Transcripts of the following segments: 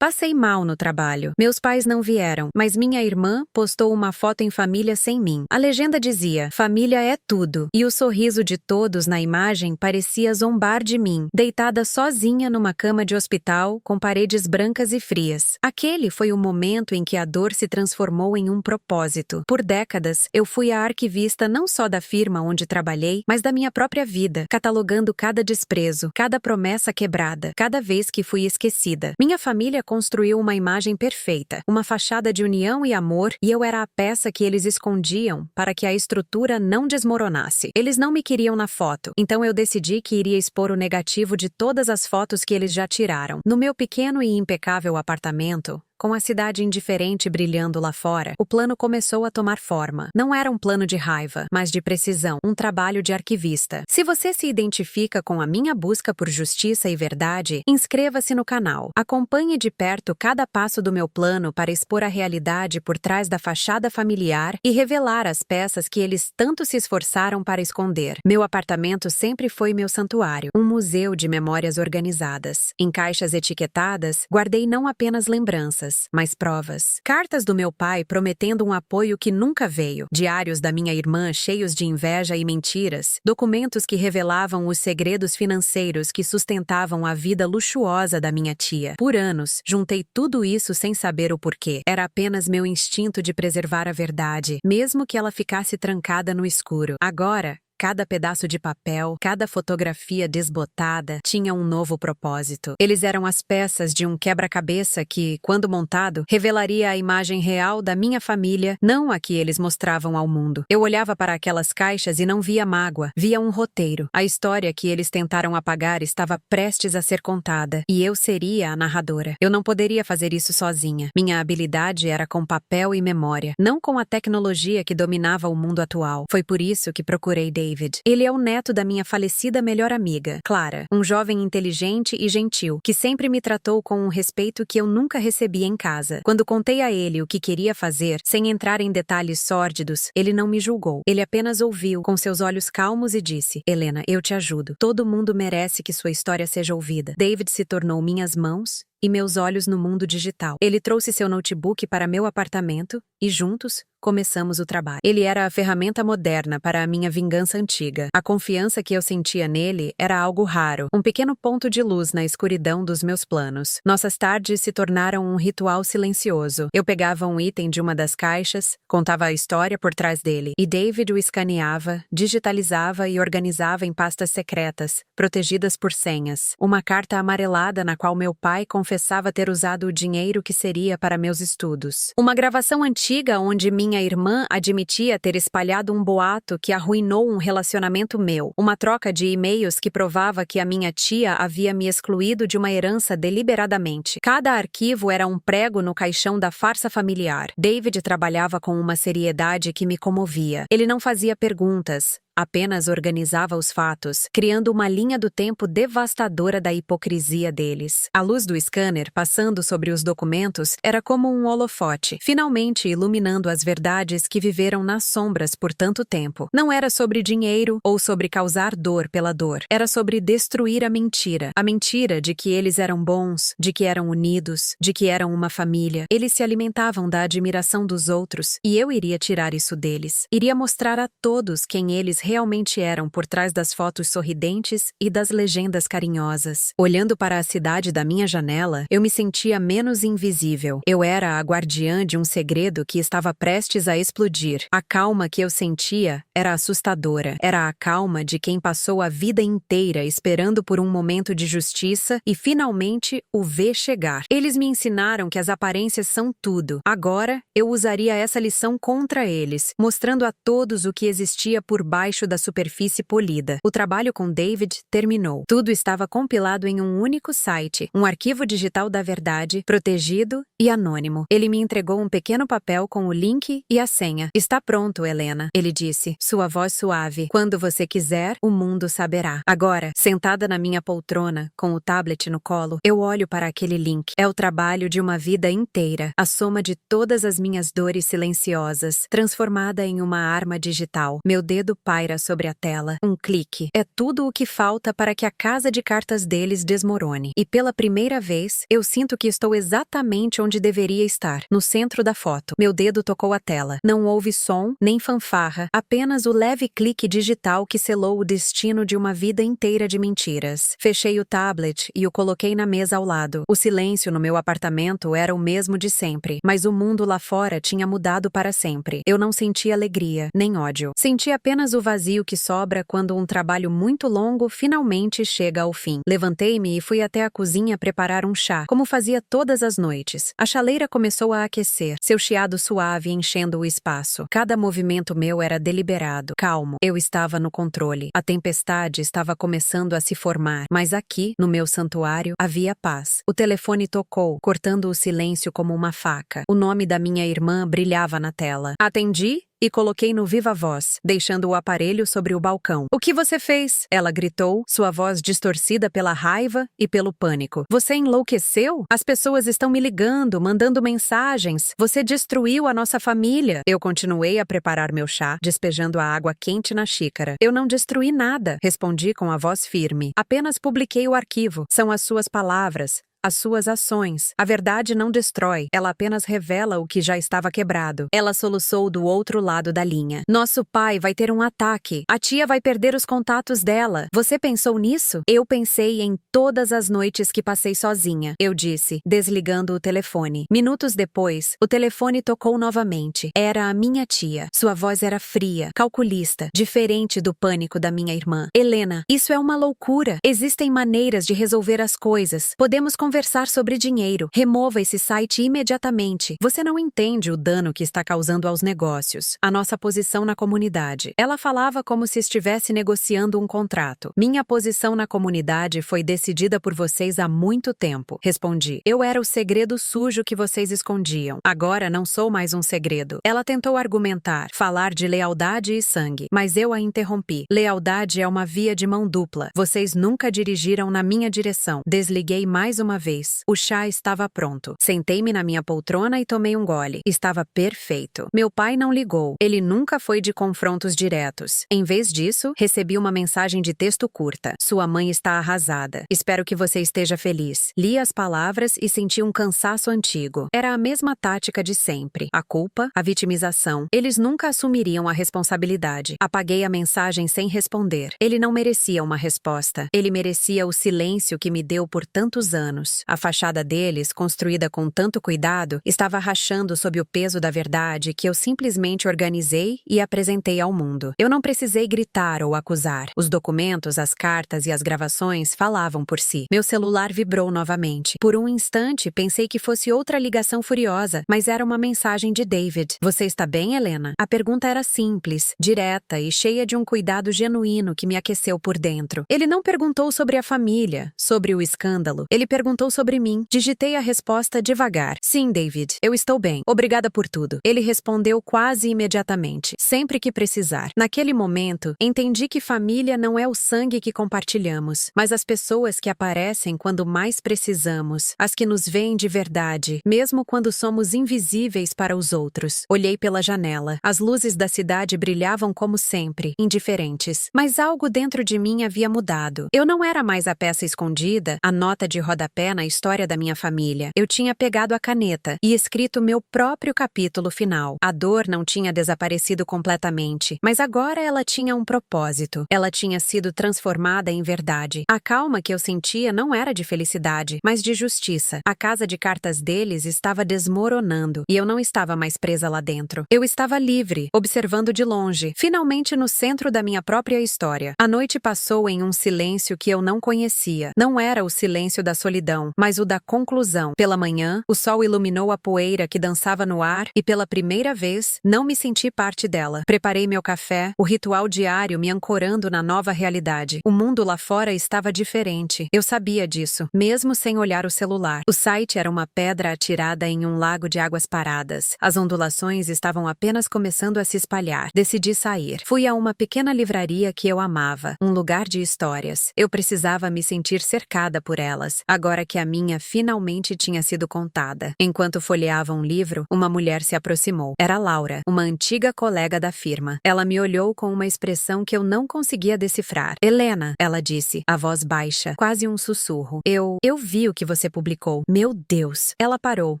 Passei mal no trabalho. Meus pais não vieram, mas minha irmã postou uma foto em família sem mim. A legenda dizia: família é tudo. E o sorriso de todos na imagem parecia zombar de mim, deitada sozinha numa cama de hospital com paredes brancas e frias. Aquele foi o momento em que a dor se transformou em um propósito. Por décadas, eu fui a arquivista não só da firma onde trabalhei, mas da minha própria vida, catalogando cada desprezo, cada promessa quebrada, cada vez que fui esquecida. Minha família construiu uma imagem perfeita, uma fachada de união e amor, e eu era a peça que eles escondiam para que a estrutura não desmoronasse. Eles não me queriam na foto, então eu decidi que iria expor o negativo de todas as fotos que eles já tiraram. No meu pequeno e impecável apartamento, com a cidade indiferente brilhando lá fora, o plano começou a tomar forma. Não era um plano de raiva, mas de precisão, um trabalho de arquivista. Se você se identifica com a minha busca por justiça e verdade, inscreva-se no canal. Acompanhe de perto cada passo do meu plano para expor a realidade por trás da fachada familiar e revelar as peças que eles tanto se esforçaram para esconder. Meu apartamento sempre foi meu santuário, um museu de memórias organizadas. Em caixas etiquetadas, guardei não apenas lembranças, mas provas. Cartas do meu pai prometendo um apoio que nunca veio. Diários da minha irmã cheios de inveja e mentiras. Documentos que revelavam os segredos financeiros que sustentavam a vida luxuosa da minha tia. Por anos, juntei tudo isso sem saber o porquê. Era apenas meu instinto de preservar a verdade, mesmo que ela ficasse trancada no escuro. Agora, cada pedaço de papel, cada fotografia desbotada tinha um novo propósito. Eles eram as peças de um quebra-cabeça que, quando montado, revelaria a imagem real da minha família, não a que eles mostravam ao mundo. Eu olhava para aquelas caixas e não via mágoa, via um roteiro. A história que eles tentaram apagar estava prestes a ser contada, e eu seria a narradora. Eu não poderia fazer isso sozinha. Minha habilidade era com papel e memória, não com a tecnologia que dominava o mundo atual. Foi por isso que procurei David. Ele é o neto da minha falecida melhor amiga, Clara, um jovem inteligente e gentil, que sempre me tratou com um respeito que eu nunca recebi em casa. Quando contei a ele o que queria fazer, sem entrar em detalhes sórdidos, ele não me julgou. Ele apenas ouviu, com seus olhos calmos, e disse: Helena, eu te ajudo. Todo mundo merece que sua história seja ouvida. David se tornou minhas mãos e meus olhos no mundo digital. Ele trouxe seu notebook para meu apartamento e, juntos, começamos o trabalho. Ele era a ferramenta moderna para a minha vingança antiga. A confiança que eu sentia nele era algo raro, um pequeno ponto de luz na escuridão dos meus planos. Nossas tardes se tornaram um ritual silencioso. Eu pegava um item de uma das caixas, contava a história por trás dele, e David o escaneava, digitalizava e organizava em pastas secretas, protegidas por senhas. Uma carta amarelada na qual meu pai confessava ter usado o dinheiro que seria para meus estudos. Uma gravação antiga onde minha irmã admitia ter espalhado um boato que arruinou um relacionamento meu. Uma troca de e-mails que provava que a minha tia havia me excluído de uma herança deliberadamente. Cada arquivo era um prego no caixão da farsa familiar. David trabalhava com uma seriedade que me comovia. Ele não fazia perguntas, apenas organizava os fatos, criando uma linha do tempo devastadora da hipocrisia deles. A luz do scanner, passando sobre os documentos, era como um holofote, finalmente iluminando as verdades que viveram nas sombras por tanto tempo. Não era sobre dinheiro ou sobre causar dor pela dor. Era sobre destruir a mentira. A mentira de que eles eram bons, de que eram unidos, de que eram uma família. Eles se alimentavam da admiração dos outros, e eu iria tirar isso deles. Iria mostrar a todos quem eles realmente eram por trás das fotos sorridentes e das legendas carinhosas. Olhando para a cidade da minha janela, eu me sentia menos invisível. Eu era a guardiã de um segredo que estava prestes a explodir. A calma que eu sentia era assustadora. Era a calma de quem passou a vida inteira esperando por um momento de justiça e finalmente o vê chegar. Eles me ensinaram que as aparências são tudo. Agora, eu usaria essa lição contra eles, mostrando a todos o que existia por baixo da superfície polida. O trabalho com David terminou. Tudo estava compilado em um único site, um arquivo digital da verdade, protegido e anônimo. Ele me entregou um pequeno papel com o link e a senha. Está pronto, Helena, ele disse, sua voz suave. Quando você quiser, o mundo saberá. Agora, sentada na minha poltrona, com o tablet no colo, eu olho para aquele link. É o trabalho de uma vida inteira, a soma de todas as minhas dores silenciosas, transformada em uma arma digital. Meu dedo paira sobre a tela. Um clique. É tudo o que falta para que a casa de cartas deles desmorone. E pela primeira vez, eu sinto que estou exatamente onde deveria estar, no centro da foto. Meu dedo tocou a tela. Não houve som, nem fanfarra, apenas o leve clique digital que selou o destino de uma vida inteira de mentiras. Fechei o tablet e o coloquei na mesa ao lado. O silêncio no meu apartamento era o mesmo de sempre, mas o mundo lá fora tinha mudado para sempre. Eu não senti alegria, nem ódio. Senti apenas o vazio que sobra quando um trabalho muito longo finalmente chega ao fim. Levantei-me e fui até a cozinha preparar um chá, como fazia todas as noites. A chaleira começou a aquecer, seu chiado suave enchendo o espaço. Cada movimento meu era deliberado, calmo. Eu estava no controle. A tempestade estava começando a se formar, mas aqui, no meu santuário, havia paz. O telefone tocou, cortando o silêncio como uma faca. O nome da minha irmã brilhava na tela. Atendi e coloquei no viva voz, deixando o aparelho sobre o balcão. "O que você fez?" Ela gritou, sua voz distorcida pela raiva e pelo pânico. "Você enlouqueceu? As pessoas estão me ligando, mandando mensagens. Você destruiu a nossa família." Eu continuei a preparar meu chá, despejando a água quente na xícara. "Eu não destruí nada", respondi com a voz firme. "Apenas publiquei o arquivo. São as suas palavras, as suas ações. A verdade não destrói, ela apenas revela o que já estava quebrado." Ela soluçou do outro lado da linha. "Nosso pai vai ter um ataque. A tia vai perder os contatos dela. Você pensou nisso?" "Eu pensei em todas as noites que passei sozinha", eu disse, desligando o telefone. Minutos depois, o telefone tocou novamente. Era a minha tia. Sua voz era fria, calculista, diferente do pânico da minha irmã. "Helena, isso é uma loucura. Existem maneiras de resolver as coisas. Podemos conversar sobre dinheiro. Remova esse site imediatamente. Você não entende o dano que está causando aos negócios. A nossa posição na comunidade." Ela falava como se estivesse negociando um contrato. "Minha posição na comunidade foi decidida por vocês há muito tempo", respondi. "Eu era o segredo sujo que vocês escondiam. Agora não sou mais um segredo." Ela tentou argumentar, falar de lealdade e sangue, mas eu a interrompi. "Lealdade é uma via de mão dupla. Vocês nunca dirigiram na minha direção." Desliguei mais uma vez. O chá estava pronto. Sentei-me na minha poltrona e tomei um gole. Estava perfeito. Meu pai não ligou. Ele nunca foi de confrontos diretos. Em vez disso, recebi uma mensagem de texto curta. "Sua mãe está arrasada. Espero que você esteja feliz." Li as palavras e senti um cansaço antigo. Era a mesma tática de sempre. A culpa, a vitimização. Eles nunca assumiriam a responsabilidade. Apaguei a mensagem sem responder. Ele não merecia uma resposta. Ele merecia o silêncio que me deu por tantos anos. A fachada deles, construída com tanto cuidado, estava rachando sob o peso da verdade que eu simplesmente organizei e apresentei ao mundo. Eu não precisei gritar ou acusar. Os documentos, as cartas e as gravações falavam por si. Meu celular vibrou novamente. Por um instante, pensei que fosse outra ligação furiosa, mas era uma mensagem de David. "Você está bem, Helena?" A pergunta era simples, direta e cheia de um cuidado genuíno que me aqueceu por dentro. Ele não perguntou sobre a família, sobre o escândalo. Ele perguntou sobre mim. Digitei a resposta devagar. "Sim, David, eu estou bem. Obrigada por tudo." Ele respondeu quase imediatamente. "Sempre que precisar." Naquele momento, entendi que família não é o sangue que compartilhamos, mas as pessoas que aparecem quando mais precisamos, as que nos veem de verdade, mesmo quando somos invisíveis para os outros. Olhei pela janela. As luzes da cidade brilhavam como sempre, indiferentes. Mas algo dentro de mim havia mudado. Eu não era mais a peça escondida, a nota de rodapé na história da minha família. Eu tinha pegado a caneta e escrito meu próprio capítulo final. A dor não tinha desaparecido completamente, mas agora ela tinha um propósito. Ela tinha sido transformada em verdade. A calma que eu sentia não era de felicidade, mas de justiça. A casa de cartas deles estava desmoronando e eu não estava mais presa lá dentro. Eu estava livre, observando de longe, finalmente no centro da minha própria história. A noite passou em um silêncio que eu não conhecia. Não era o silêncio da solidão, mas o da conclusão. Pela manhã, o sol iluminou a poeira que dançava no ar e pela primeira vez, não me senti parte dela. Preparei meu café, o ritual diário me ancorando na nova realidade. O mundo lá fora estava diferente. Eu sabia disso, mesmo sem olhar o celular. O site era uma pedra atirada em um lago de águas paradas. As ondulações estavam apenas começando a se espalhar. Decidi sair. Fui a uma pequena livraria que eu amava, um lugar de histórias. Eu precisava me sentir cercada por elas. Agora que a minha finalmente tinha sido contada. Enquanto folheava um livro, uma mulher se aproximou. Era Laura, uma antiga colega da firma. Ela me olhou com uma expressão que eu não conseguia decifrar. Helena, ela disse, a voz baixa, quase um sussurro. Eu vi o que você publicou. Meu Deus! Ela parou,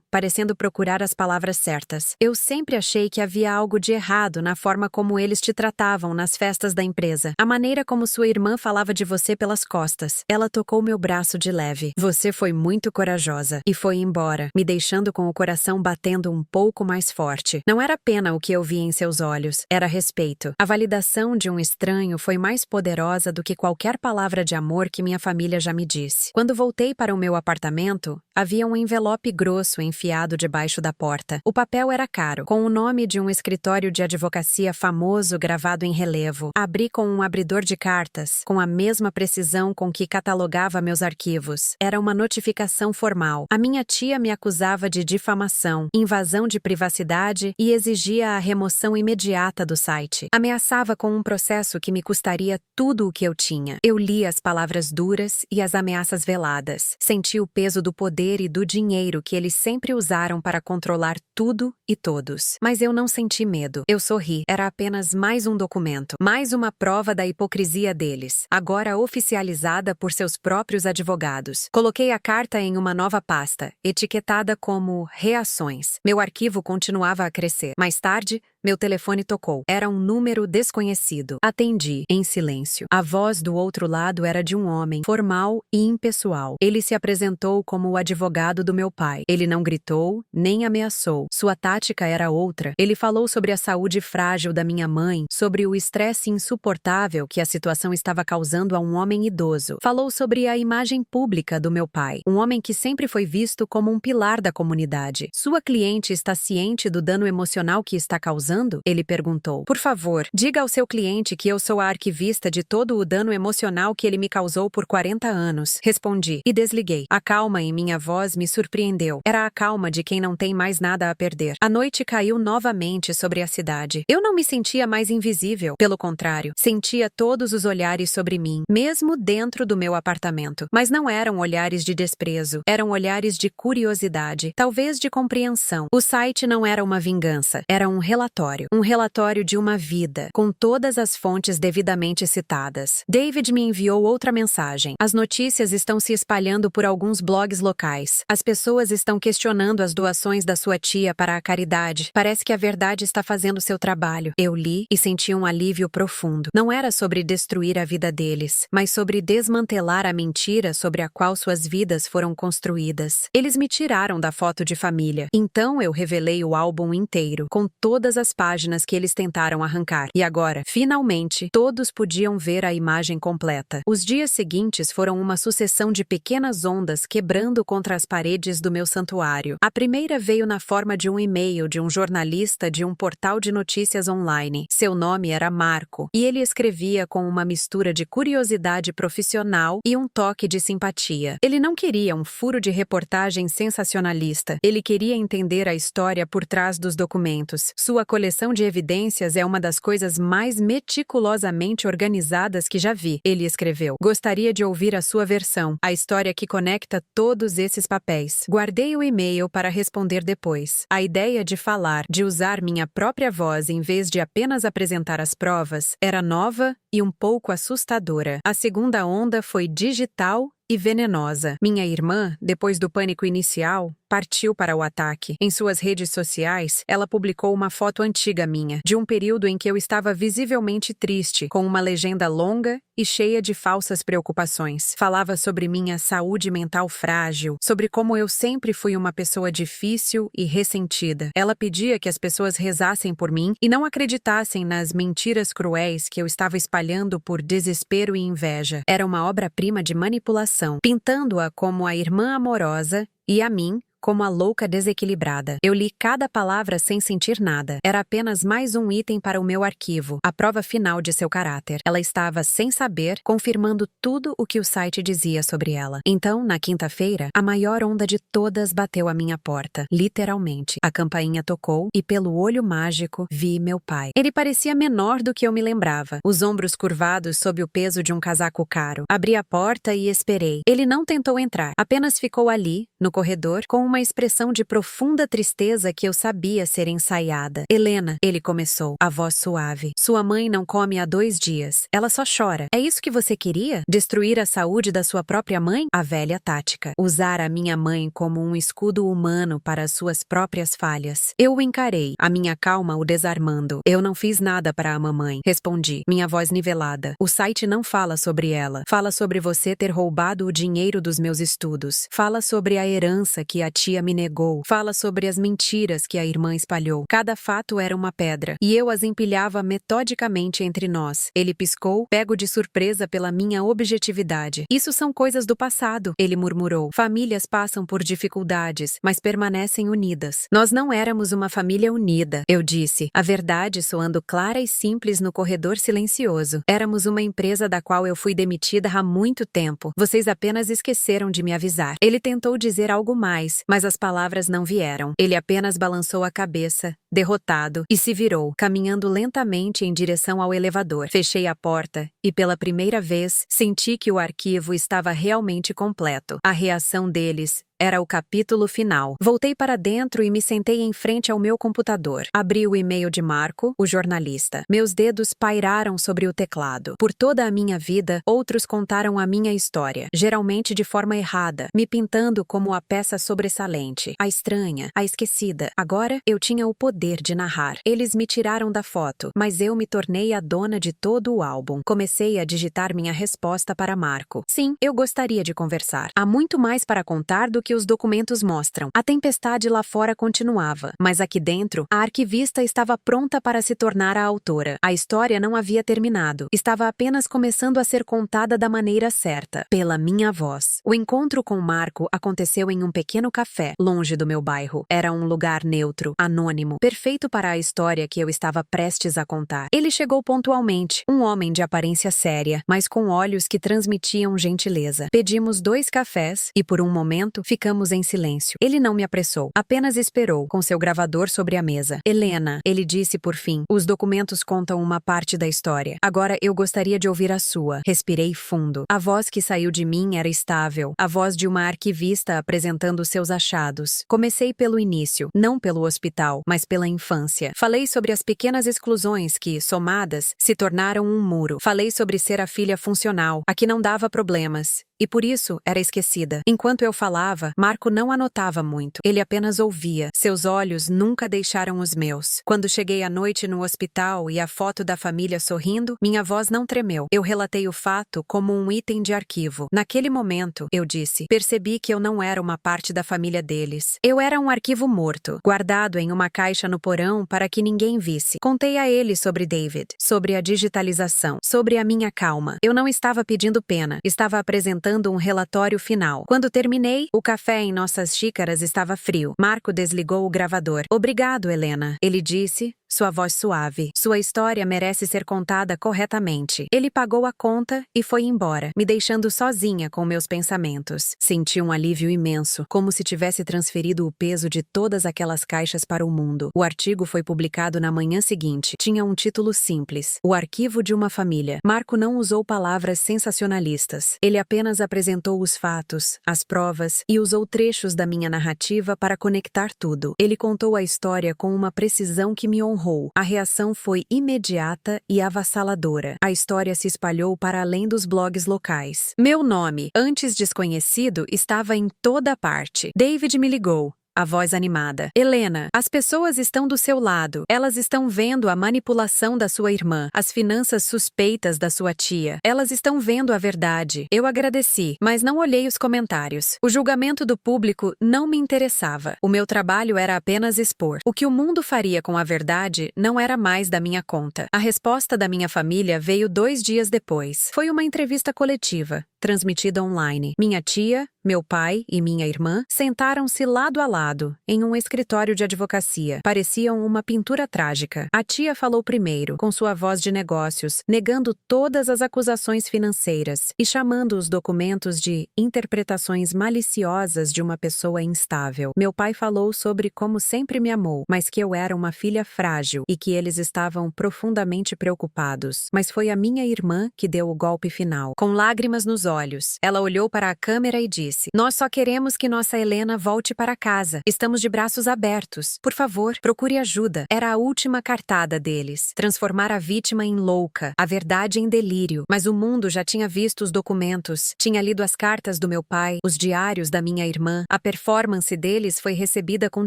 parecendo procurar as palavras certas. Eu sempre achei que havia algo de errado na forma como eles te tratavam nas festas da empresa. A maneira como sua irmã falava de você pelas costas. Ela tocou meu braço de leve. Você foi muito corajosa. E foi embora, me deixando com o coração batendo um pouco mais forte. Não era pena o que eu vi em seus olhos. Era respeito. A validação de um estranho foi mais poderosa do que qualquer palavra de amor que minha família já me disse. Quando voltei para o meu apartamento, havia um envelope grosso enfiado debaixo da porta. O papel era caro, com o nome de um escritório de advocacia famoso gravado em relevo. Abri com um abridor de cartas, com a mesma precisão com que catalogava meus arquivos. Era uma notificação formal. A minha tia me acusava de difamação, invasão de privacidade e exigia a remoção imediata do site. Ameaçava com um processo que me custaria tudo o que eu tinha. Eu li as palavras duras e as ameaças veladas. Senti o peso do poder e do dinheiro que eles sempre usaram para controlar tudo e todos. Mas eu não senti medo. Eu sorri. Era apenas mais um documento, mais uma prova da hipocrisia deles, agora oficializada por seus próprios advogados. Coloquei a carta em uma nova pasta, etiquetada como Reações. Meu arquivo continuava a crescer. Mais tarde, meu telefone tocou. Era um número desconhecido. Atendi, em silêncio. A voz do outro lado era de um homem, formal e impessoal. Ele se apresentou como o advogado do meu pai. Ele não gritou, nem ameaçou. Sua tática era outra. Ele falou sobre a saúde frágil da minha mãe, sobre o estresse insuportável que a situação estava causando a um homem idoso. Falou sobre a imagem pública do meu pai, um homem que sempre foi visto como um pilar da comunidade. Sua cliente está ciente do dano emocional que está causando? Ele perguntou. Por favor, diga ao seu cliente que eu sou a arquivista de todo o dano emocional que ele me causou por 40 anos. Respondi e desliguei. A calma em minha voz me surpreendeu. Era a calma de quem não tem mais nada a perder. A noite caiu novamente sobre a cidade. Eu não me sentia mais invisível. Pelo contrário, sentia todos os olhares sobre mim, mesmo dentro do meu apartamento. Mas não eram olhares de desprezo. Eram olhares de curiosidade, talvez de compreensão. O site não era uma vingança. Era um relatório de uma vida, com todas as fontes devidamente citadas. David me enviou outra mensagem. As notícias estão se espalhando por alguns blogs locais. As pessoas estão questionando as doações da sua tia para a caridade. Parece que a verdade está fazendo seu trabalho. Eu li e senti um alívio profundo. Não era sobre destruir a vida deles, mas sobre desmantelar a mentira sobre a qual suas vidas foram construídas. Eles me tiraram da foto de família. Então eu revelei o álbum inteiro, com todas as páginas que eles tentaram arrancar. E agora, finalmente, todos podiam ver a imagem completa. Os dias seguintes foram uma sucessão de pequenas ondas quebrando contra as paredes do meu santuário. A primeira veio na forma de um e-mail de um jornalista de um portal de notícias online. Seu nome era Marco, e ele escrevia com uma mistura de curiosidade profissional e um toque de simpatia. Ele não queria um furo de reportagem sensacionalista. Ele queria entender a história por trás dos documentos. Sua coleção de evidências é uma das coisas mais meticulosamente organizadas que já vi, ele escreveu. Gostaria de ouvir a sua versão, a história que conecta todos esses papéis. Guardei o e-mail para responder depois. A ideia de falar, de usar minha própria voz em vez de apenas apresentar as provas, era nova e um pouco assustadora. A segunda onda foi digital e venenosa. Minha irmã, depois do pânico inicial, partiu para o ataque. Em suas redes sociais, ela publicou uma foto antiga minha, de um período em que eu estava visivelmente triste, com uma legenda longa e cheia de falsas preocupações. Falava sobre minha saúde mental frágil, sobre como eu sempre fui uma pessoa difícil e ressentida. Ela pedia que as pessoas rezassem por mim e não acreditassem nas mentiras cruéis que eu estava espalhando por desespero e inveja. Era uma obra-prima de manipulação, pintando-a como a irmã amorosa e a mim como a louca desequilibrada. Eu li cada palavra sem sentir nada. Era apenas mais um item para o meu arquivo, a prova final de seu caráter. Ela estava, sem saber, confirmando tudo o que o site dizia sobre ela. Então, na quinta-feira, a maior onda de todas bateu à minha porta. Literalmente. A campainha tocou e, pelo olho mágico, vi meu pai. Ele parecia menor do que eu me lembrava, os ombros curvados sob o peso de um casaco caro. Abri a porta e esperei. Ele não tentou entrar, apenas ficou ali, no corredor, com uma expressão de profunda tristeza que eu sabia ser ensaiada. Helena, ele começou, a voz suave. Sua mãe não come há 2 dias. Ela só chora. É isso que você queria? Destruir a saúde da sua própria mãe? A velha tática. Usar a minha mãe como um escudo humano para as suas próprias falhas. Eu o encarei, a minha calma o desarmando. Eu não fiz nada para a mamãe. Respondi, minha voz nivelada. O site não fala sobre ela. Fala sobre você ter roubado o dinheiro dos meus estudos. Fala sobre a herança que a tia me negou. Fala sobre as mentiras que a irmã espalhou. Cada fato era uma pedra, e eu as empilhava metodicamente entre nós. Ele piscou, pego de surpresa pela minha objetividade. Isso são coisas do passado, ele murmurou. Famílias passam por dificuldades, mas permanecem unidas. Nós não éramos uma família unida, eu disse, a verdade soando clara e simples no corredor silencioso. Éramos uma empresa da qual eu fui demitida há muito tempo. Vocês apenas esqueceram de me avisar. Ele tentou dizer algo mais, mas as palavras não vieram. Ele apenas balançou a cabeça, derrotado, e se virou, caminhando lentamente em direção ao elevador. Fechei a porta e, pela primeira vez, senti que o arquivo estava realmente completo. A reação deles era o capítulo final. Voltei para dentro e me sentei em frente ao meu computador. Abri o e-mail de Marco, o jornalista. Meus dedos pairaram sobre o teclado. Por toda a minha vida, outros contaram a minha história, geralmente de forma errada, me pintando como a peça sobressalente, a estranha, a esquecida. Agora, eu tinha o poder de narrar. Eles me tiraram da foto, mas eu me tornei a dona de todo o álbum. Comecei a digitar minha resposta para Marco. Sim, eu gostaria de conversar. Há muito mais para contar do que os documentos mostram. A tempestade lá fora continuava, mas aqui dentro, a arquivista estava pronta para se tornar a autora. A história não havia terminado. Estava apenas começando a ser contada da maneira certa, pela minha voz. O encontro com Marco aconteceu em um pequeno café, longe do meu bairro. Era um lugar neutro, anônimo, perfeito para a história que eu estava prestes a contar. Ele chegou pontualmente, um homem de aparência séria, mas com olhos que transmitiam gentileza. Pedimos 2 cafés e, por um momento, ficamos em silêncio. Ele não me apressou, apenas esperou, com seu gravador sobre a mesa. Helena, ele disse por fim, os documentos contam uma parte da história. Agora eu gostaria de ouvir a sua. Respirei fundo. A voz que saiu de mim era estável, a voz de uma arquivista apresentando seus achados. Comecei pelo início, não pelo hospital, mas pela infância. Falei sobre as pequenas exclusões que, somadas, se tornaram um muro. Falei sobre ser a filha funcional, a que não dava problemas, e por isso era esquecida. Enquanto eu falava, Marco não anotava muito. Ele apenas ouvia. Seus olhos nunca deixaram os meus. Quando cheguei à noite no hospital e a foto da família sorrindo, minha voz não tremeu. Eu relatei o fato como um item de arquivo. Naquele momento, eu disse, percebi que eu não era uma parte da família deles. Eu era um arquivo morto, guardado em uma caixa no porão para que ninguém visse. Contei a ele sobre David, sobre a digitalização, sobre a minha calma. Eu não estava pedindo pena, estava apresentando um relatório final. Quando terminei, o café em nossas xícaras estava frio. Marco desligou o gravador. Obrigado, Helena. Ele disse, sua voz suave. Sua história merece ser contada corretamente. Ele pagou a conta e foi embora, me deixando sozinha com meus pensamentos. Senti um alívio imenso, como se tivesse transferido o peso de todas aquelas caixas para o mundo. O artigo foi publicado na manhã seguinte. Tinha um título simples: O Arquivo de uma Família. Marco não usou palavras sensacionalistas. Ele apenas apresentou os fatos, as provas e usou trechos da minha narrativa para conectar tudo. Ele contou a história com uma precisão que me honrou. A reação foi imediata e avassaladora. A história se espalhou para além dos blogs locais. Meu nome, antes desconhecido, estava em toda parte. David me ligou. A voz animada. Helena, as pessoas estão do seu lado. Elas estão vendo a manipulação da sua irmã, as finanças suspeitas da sua tia. Elas estão vendo a verdade. Eu agradeci, mas não olhei os comentários. O julgamento do público não me interessava. O meu trabalho era apenas expor. O que o mundo faria com a verdade não era mais da minha conta. A resposta da minha família veio 2 dias depois. Foi uma entrevista coletiva, transmitida online. Minha tia, Meu pai e minha irmã sentaram-se lado a lado, em um escritório de advocacia. Pareciam uma pintura trágica. A tia falou primeiro, com sua voz de negócios, negando todas as acusações financeiras e chamando os documentos de interpretações maliciosas de uma pessoa instável. Meu pai falou sobre como sempre me amou, mas que eu era uma filha frágil e que eles estavam profundamente preocupados. Mas foi a minha irmã que deu o golpe final. Com lágrimas nos olhos, ela olhou para a câmera e disse: "Nós só queremos que nossa Helena volte para casa. Estamos de braços abertos. Por favor, procure ajuda." Era a última cartada deles. Transformar a vítima em louca, a verdade em delírio. Mas o mundo já tinha visto os documentos, tinha lido as cartas do meu pai, os diários da minha irmã. A performance deles foi recebida com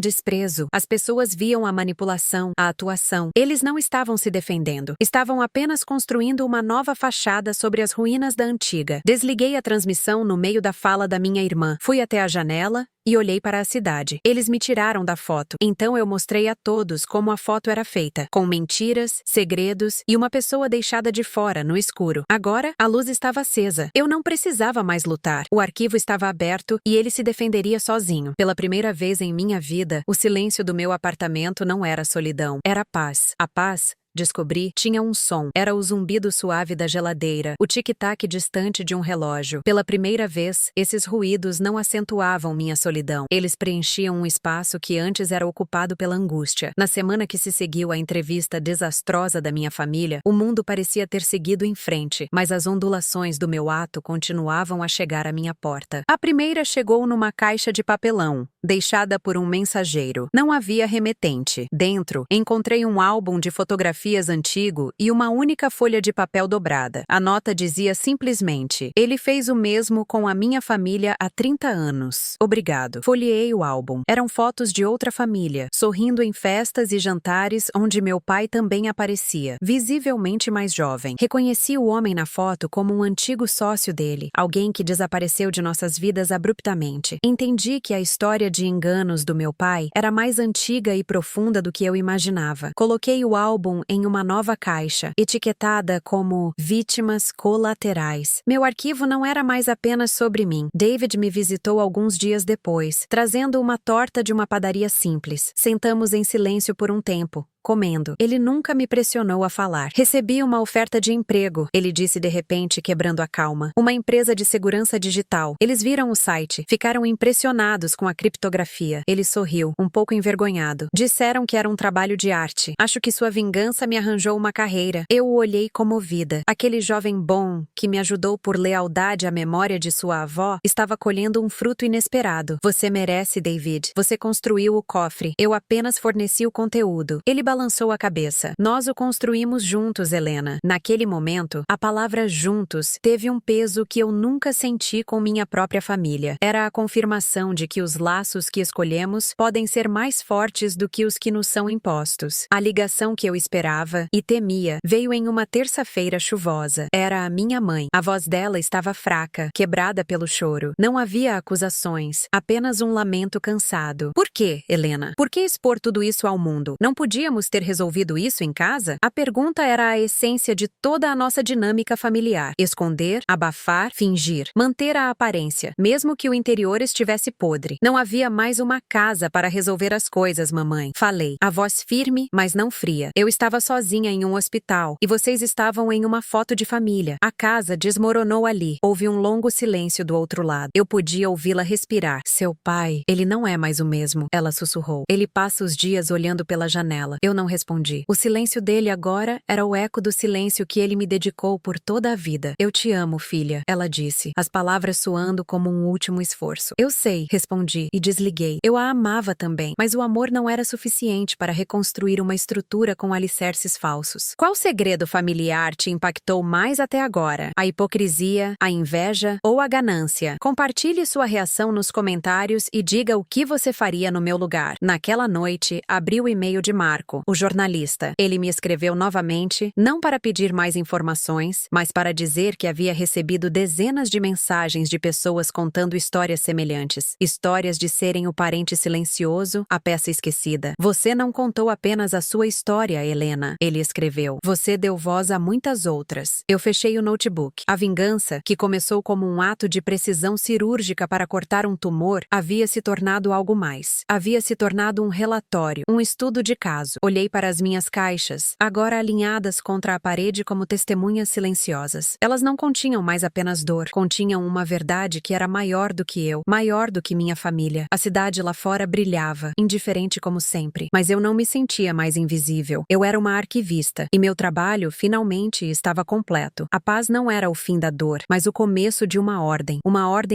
desprezo. As pessoas viam a manipulação, a atuação. Eles não estavam se defendendo. Estavam apenas construindo uma nova fachada sobre as ruínas da antiga. Desliguei a transmissão no meio da fala da minha irmã. Fui até a janela e olhei para a cidade. Eles me tiraram da foto. Então eu mostrei a todos como a foto era feita, com mentiras, segredos e uma pessoa deixada de fora, no escuro. Agora, a luz estava acesa. Eu não precisava mais lutar. O arquivo estava aberto e ele se defenderia sozinho. Pela primeira vez em minha vida, o silêncio do meu apartamento não era solidão, era paz. A paz, descobri, tinha um som. Era o zumbido suave da geladeira, o tic-tac distante de um relógio. Pela primeira vez, esses ruídos não acentuavam minha solidão. Eles preenchiam um espaço que antes era ocupado pela angústia. Na semana que se seguiu à entrevista desastrosa da minha família, o mundo parecia ter seguido em frente, mas as ondulações do meu ato continuavam a chegar à minha porta. A primeira chegou numa caixa de papelão, deixada por um mensageiro. Não havia remetente. Dentro, encontrei um álbum de fotografias antigo e uma única folha de papel dobrada. A nota dizia simplesmente: "Ele fez o mesmo com a minha família há 30 anos. Obrigado." Folheei o álbum. Eram fotos de outra família, sorrindo em festas e jantares onde meu pai também aparecia, visivelmente mais jovem. Reconheci o homem na foto como um antigo sócio dele, alguém que desapareceu de nossas vidas abruptamente. Entendi que a história de enganos do meu pai era mais antiga e profunda do que eu imaginava. Coloquei o álbum em uma nova caixa, etiquetada como Vítimas Colaterais. Meu arquivo não era mais apenas sobre mim. David me visitou alguns dias depois, trazendo uma torta de uma padaria simples. Sentamos em silêncio por um tempo, comendo. Ele nunca me pressionou a falar. "Recebi uma oferta de emprego", ele disse de repente, quebrando a calma. "Uma empresa de segurança digital. Eles viram o site. Ficaram impressionados com a criptografia." Ele sorriu, um pouco envergonhado. "Disseram que era um trabalho de arte. Acho que sua vingança me arranjou uma carreira." Eu o olhei comovida. Aquele jovem bom, que me ajudou por lealdade à memória de sua avó, estava colhendo um fruto inesperado. "Você merece, David. Você construiu o cofre. Eu apenas forneci o conteúdo." Ele balançou a cabeça. "Nós o construímos juntos, Helena." Naquele momento, a palavra juntos teve um peso que eu nunca senti com minha própria família. Era a confirmação de que os laços que escolhemos podem ser mais fortes do que os que nos são impostos. A ligação que eu esperava e temia veio em uma terça-feira chuvosa. Era a minha mãe. A voz dela estava fraca, quebrada pelo choro. Não havia acusações, apenas um lamento cansado. "Por quê, Helena? Por que expor tudo isso ao mundo? Não podíamos ter resolvido isso em casa?" A pergunta era a essência de toda a nossa dinâmica familiar. Esconder, abafar, fingir, manter a aparência, mesmo que o interior estivesse podre. "Não havia mais uma casa para resolver as coisas, mamãe." Falei, a voz firme, mas não fria. "Eu estava sozinha em um hospital, e vocês estavam em uma foto de família. A casa desmoronou ali." Houve um longo silêncio do outro lado. Eu podia ouvi-la respirar. "Seu pai, ele não é mais o mesmo," ela sussurrou. "Ele passa os dias olhando pela janela." Eu não respondi. O silêncio dele agora era o eco do silêncio que ele me dedicou por toda a vida. "Eu te amo, filha," ela disse, as palavras soando como um último esforço. "Eu sei," respondi e desliguei. Eu a amava também, mas o amor não era suficiente para reconstruir uma estrutura com alicerces falsos. Qual segredo familiar te impactou mais até agora? A hipocrisia, a inveja ou a ganância? Compartilhe sua reação nos comentários e diga o que você faria no meu lugar. Naquela noite, abri o e-mail de Marco. o jornalista. Ele me escreveu novamente, não para pedir mais informações, mas para dizer que havia recebido dezenas de mensagens de pessoas contando histórias semelhantes. Histórias de serem o parente silencioso, a peça esquecida. Você não contou apenas a sua história, Helena, ele escreveu. Você deu voz a muitas outras. Eu fechei o notebook. A vingança, que começou como um ato de precisão cirúrgica para cortar um tumor, havia se tornado algo mais. Havia se tornado um relatório, um estudo de caso. Olhei para as minhas caixas, agora alinhadas contra a parede como testemunhas silenciosas. Elas não continham mais apenas dor, continham uma verdade que era maior do que eu, maior do que minha família. A cidade lá fora brilhava, indiferente como sempre, mas eu não me sentia mais invisível. Eu era uma arquivista, e meu trabalho finalmente estava completo. A paz não era o fim da dor, mas o começo de uma ordem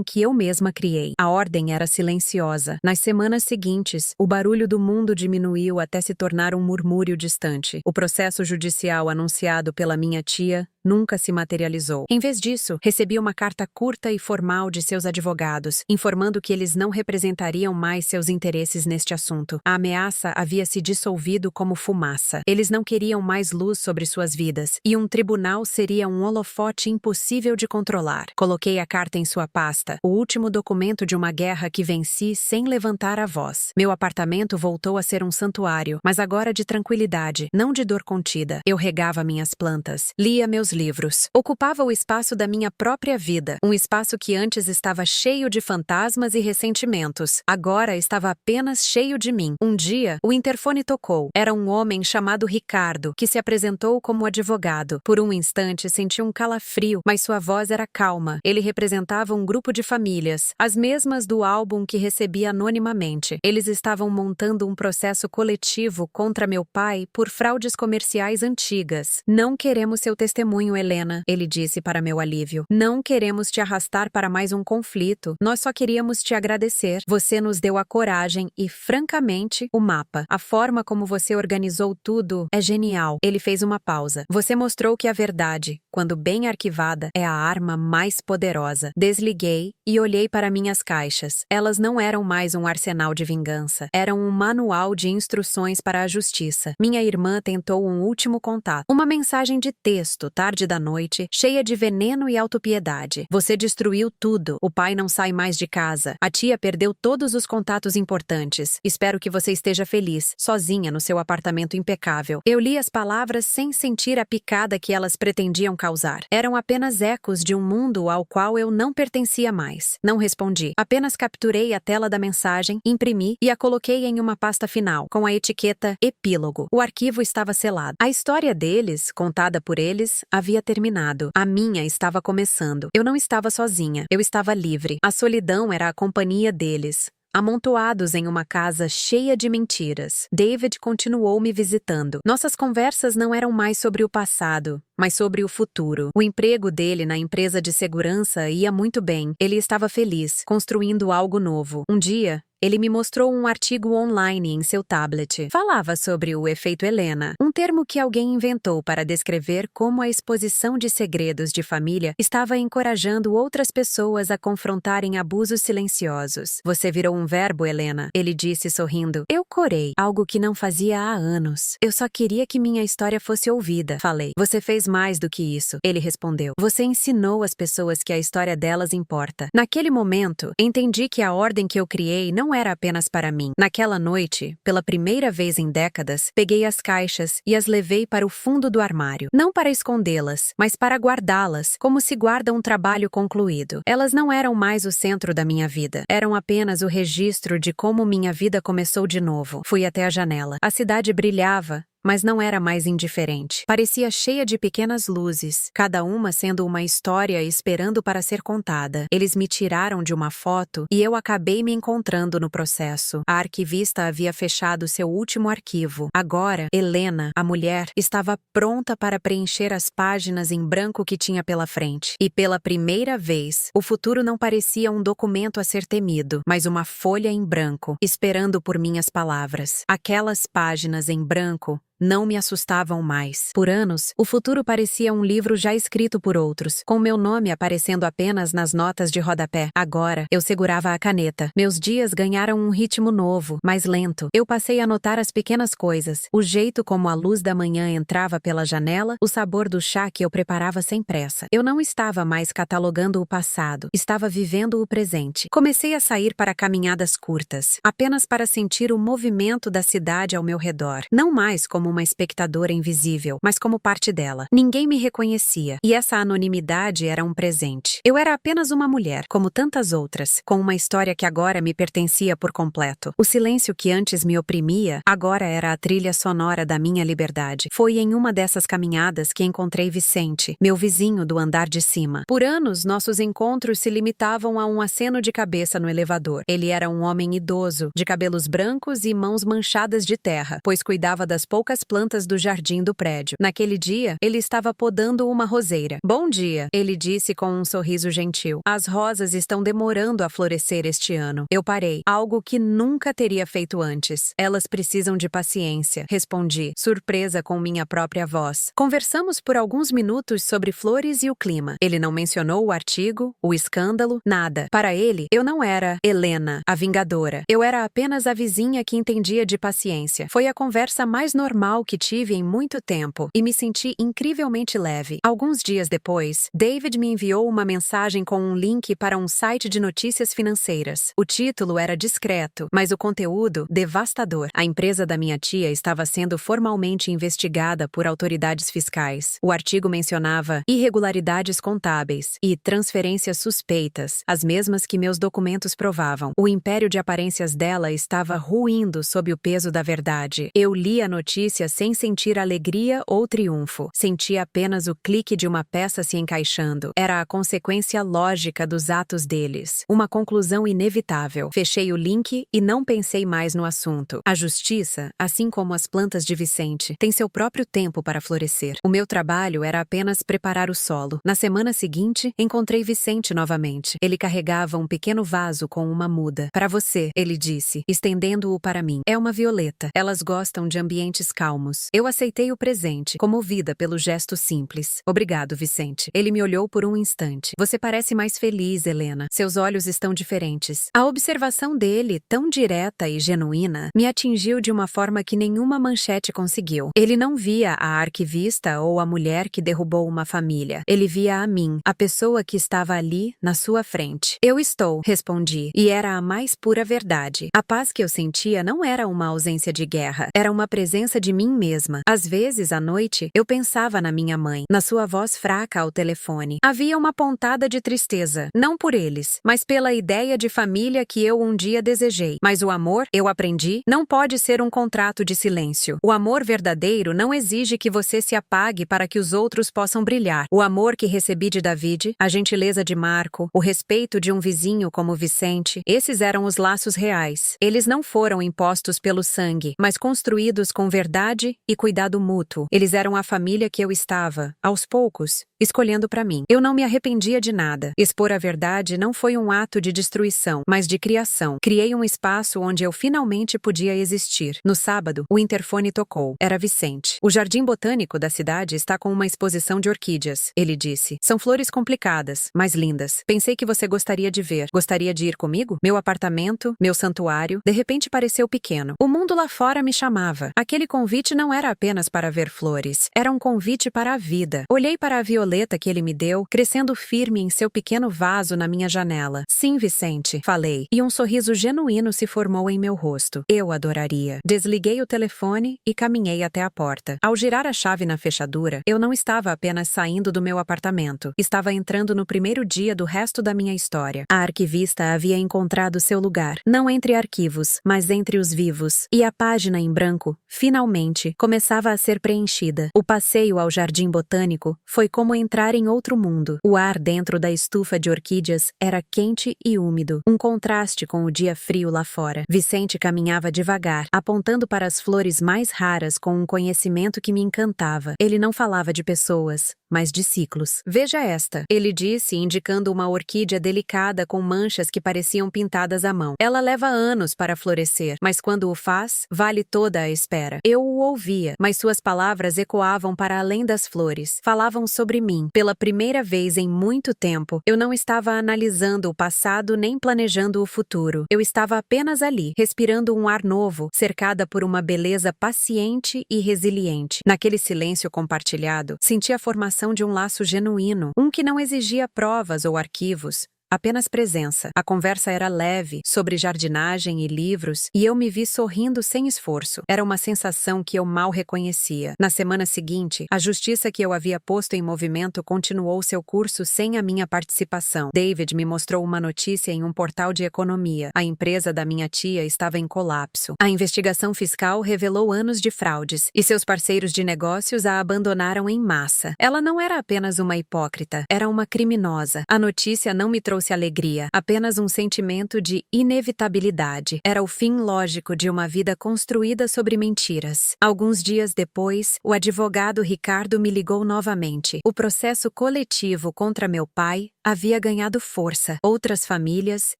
que eu mesma criei. A ordem era silenciosa. Nas semanas seguintes, o barulho do mundo diminuiu até se tornar um murmúrio distante. O processo judicial anunciado pela minha tia nunca se materializou. Em vez disso, recebi uma carta curta e formal de seus advogados, informando que eles não representariam mais seus interesses neste assunto. A ameaça havia se dissolvido como fumaça. Eles não queriam mais luz sobre suas vidas, e um tribunal seria um holofote impossível de controlar. Coloquei a carta em sua pasta, o último documento de uma guerra que venci sem levantar a voz. Meu apartamento voltou a ser um santuário, mas agora de tranquilidade, não de dor contida. Eu regava minhas plantas, lia meus livros. Ocupava o espaço da minha própria vida, um espaço que antes estava cheio de fantasmas e ressentimentos. Agora estava apenas cheio de mim. Um dia, o interfone tocou. Era um homem chamado Ricardo, que se apresentou como advogado. Por um instante, senti um calafrio, mas sua voz era calma. Ele representava um grupo de famílias, as mesmas do álbum que recebi anonimamente. Eles estavam montando um processo coletivo contra meu pai por fraudes comerciais antigas. Não queremos seu testemunho, Helena, ele disse para meu alívio. Não queremos te arrastar para mais um conflito. Nós só queríamos te agradecer. Você nos deu a coragem e, francamente, o mapa. A forma como você organizou tudo é genial. Ele fez uma pausa. Você mostrou que a verdade, quando bem arquivada, é a arma mais poderosa. Desliguei e olhei para minhas caixas. Elas não eram mais um arsenal de vingança. Eram um manual de instruções para a justiça. Minha irmã tentou um último contato. Uma mensagem de texto, tarde da noite, cheia de veneno e autopiedade. Você destruiu tudo. O pai não sai mais de casa. A tia perdeu todos os contatos importantes. Espero que você esteja feliz, sozinha no seu apartamento impecável. Eu li as palavras sem sentir a picada que elas pretendiam causar. Eram apenas ecos de um mundo ao qual eu não pertencia mais. Não respondi. Apenas capturei a tela da mensagem, imprimi e a coloquei em uma pasta final, com a etiqueta Epílogo. O arquivo estava selado. A história deles, contada por eles, havia terminado. A minha estava começando. Eu não estava sozinha. Eu estava livre. A solidão era a companhia deles, amontoados em uma casa cheia de mentiras. David continuou me visitando. Nossas conversas não eram mais sobre o passado, mas sobre o futuro. O emprego dele na empresa de segurança ia muito bem. Ele estava feliz, construindo algo novo. Um dia, ele me mostrou um artigo online em seu tablet. Falava sobre o efeito Helena, um termo que alguém inventou para descrever como a exposição de segredos de família estava encorajando outras pessoas a confrontarem abusos silenciosos. Você virou um verbo, Helena, ele disse sorrindo. Eu corei, algo que não fazia há anos. Eu só queria que minha história fosse ouvida, falei. Você fez mais do que isso, ele respondeu. Você ensinou as pessoas que a história delas importa. Naquele momento, entendi que a ordem que eu criei não era apenas para mim. Naquela noite, pela primeira vez em décadas, peguei as caixas e as levei para o fundo do armário. Não para escondê-las, mas para guardá-las, como se guarda um trabalho concluído. Elas não eram mais o centro da minha vida. Eram apenas o registro de como minha vida começou de novo. Fui até a janela. A cidade brilhava, mas não era mais indiferente. Parecia cheia de pequenas luzes, cada uma sendo uma história esperando para ser contada. Eles me tiraram de uma foto e eu acabei me encontrando no processo. A arquivista havia fechado seu último arquivo. Agora, Helena, a mulher, estava pronta para preencher as páginas em branco que tinha pela frente. E pela primeira vez, o futuro não parecia um documento a ser temido, mas uma folha em branco, esperando por minhas palavras. Aquelas páginas em branco não me assustavam mais. Por anos, o futuro parecia um livro já escrito por outros, com meu nome aparecendo apenas nas notas de rodapé. Agora, eu segurava a caneta. Meus dias ganharam um ritmo novo, mais lento. Eu passei a notar as pequenas coisas, o jeito como a luz da manhã entrava pela janela, o sabor do chá que eu preparava sem pressa. Eu não estava mais catalogando o passado, estava vivendo o presente. Comecei a sair para caminhadas curtas, apenas para sentir o movimento da cidade ao meu redor, não mais como uma espectadora invisível, mas como parte dela. Ninguém me reconhecia, e essa anonimidade era um presente. Eu era apenas uma mulher, como tantas outras, com uma história que agora me pertencia por completo. O silêncio que antes me oprimia, agora era a trilha sonora da minha liberdade. Foi em uma dessas caminhadas que encontrei Vicente, meu vizinho do andar de cima. Por anos, nossos encontros se limitavam a um aceno de cabeça no elevador. Ele era um homem idoso, de cabelos brancos e mãos manchadas de terra, pois cuidava das poucas plantas do jardim do prédio. Naquele dia, ele estava podando uma roseira. "Bom dia", ele disse com um sorriso gentil. "As rosas estão demorando a florescer este ano." Eu parei, algo que nunca teria feito antes. "Elas precisam de paciência", respondi, surpresa com minha própria voz. Conversamos por alguns minutos sobre flores e o clima. Ele não mencionou o artigo, o escândalo, nada. Para ele, eu não era Helena, a vingadora. Eu era apenas a vizinha que entendia de paciência. Foi a conversa mais normal que tive em muito tempo, e me senti incrivelmente leve. Alguns dias depois, David me enviou uma mensagem com um link para um site de notícias financeiras. O título era discreto, mas o conteúdo devastador. A empresa da minha tia estava sendo formalmente investigada por autoridades fiscais. O artigo mencionava irregularidades contábeis e transferências suspeitas, as mesmas que meus documentos provavam. O império de aparências dela estava ruindo sob o peso da verdade. Eu li a notícia sem sentir alegria ou triunfo. Senti apenas o clique de uma peça se encaixando. Era a consequência lógica dos atos deles. Uma conclusão inevitável. Fechei o link e não pensei mais no assunto. A justiça, assim como as plantas de Vicente, tem seu próprio tempo para florescer. O meu trabalho era apenas preparar o solo. Na semana seguinte, encontrei Vicente novamente. Ele carregava um pequeno vaso com uma muda. "Para você", ele disse, estendendo-o para mim. "É uma violeta. Elas gostam de ambientes calmos." Eu aceitei o presente, comovida pelo gesto simples. "Obrigado, Vicente." Ele me olhou por um instante. "Você parece mais feliz, Helena. Seus olhos estão diferentes." A observação dele, tão direta e genuína, me atingiu de uma forma que nenhuma manchete conseguiu. Ele não via a arquivista ou a mulher que derrubou uma família. Ele via a mim, a pessoa que estava ali, na sua frente. "Eu estou", respondi, e era a mais pura verdade. A paz que eu sentia não era uma ausência de guerra, era uma presença de mim mesma. Às vezes, à noite, eu pensava na minha mãe, na sua voz fraca ao telefone. Havia uma pontada de tristeza, não por eles, mas pela ideia de família que eu um dia desejei. Mas o amor, eu aprendi, não pode ser um contrato de silêncio. O amor verdadeiro não exige que você se apague para que os outros possam brilhar. O amor que recebi de David, a gentileza de Marco, o respeito de um vizinho como Vicente, esses eram os laços reais. Eles não foram impostos pelo sangue, mas construídos com verdade e cuidado mútuo. Eles eram a família que eu estava, aos poucos, escolhendo para mim. Eu não me arrependia de nada. Expor a verdade não foi um ato de destruição, mas de criação. Criei um espaço onde eu finalmente podia existir. No sábado, o interfone tocou. Era Vicente. "O jardim botânico da cidade está com uma exposição de orquídeas", ele disse. "São flores complicadas, mas lindas. Pensei que você gostaria de ver. Gostaria de ir comigo? Meu apartamento, meu santuário, de repente pareceu pequeno. O mundo lá fora me chamava. Aquele convite não era apenas para ver flores. Era um convite para a vida. Olhei para a violeta que ele me deu, crescendo firme em seu pequeno vaso na minha janela. "Sim, Vicente", falei, e um sorriso genuíno se formou em meu rosto. Eu adoraria. Desliguei o telefone e caminhei até a porta. Ao girar a chave na fechadura, eu não estava apenas saindo do meu apartamento. Estava entrando no primeiro dia do resto da minha história. A arquivista havia encontrado seu lugar, não entre arquivos, mas entre os vivos, e a página em branco, finalmente, começava a ser preenchida. O passeio ao jardim botânico foi como entrar em outro mundo. O ar dentro da estufa de orquídeas era quente e úmido, um contraste com o dia frio lá fora. Vicente caminhava devagar, apontando para as flores mais raras com um conhecimento que me encantava. Ele não falava de pessoas, mas de ciclos. Veja esta, ele disse, indicando uma orquídea delicada com manchas que pareciam pintadas à mão. Ela leva anos para florescer, mas quando o faz, vale toda a espera. Eu o ouvia, mas suas palavras ecoavam para além das flores. Falavam sobre mim. Pela primeira vez em muito tempo, eu não estava analisando o passado nem planejando o futuro. Eu estava apenas ali, respirando um ar novo, cercada por uma beleza paciente e resiliente. Naquele silêncio compartilhado, senti a formação de um laço genuíno, um que não exigia provas ou arquivos, apenas presença. A conversa era leve, sobre jardinagem e livros, e eu me vi sorrindo sem esforço. Era uma sensação que eu mal reconhecia. Na semana seguinte, a justiça que eu havia posto em movimento continuou seu curso sem a minha participação. David me mostrou uma notícia em um portal de economia. A empresa da minha tia estava em colapso. A investigação fiscal revelou anos de fraudes, e seus parceiros de negócios a abandonaram em massa. Ela não era apenas uma hipócrita, era uma criminosa. A notícia não me trouxe alegria, apenas um sentimento de inevitabilidade. Era o fim lógico de uma vida construída sobre mentiras. Alguns dias depois, o advogado Ricardo me ligou novamente. O processo coletivo contra meu pai havia ganhado força. Outras famílias,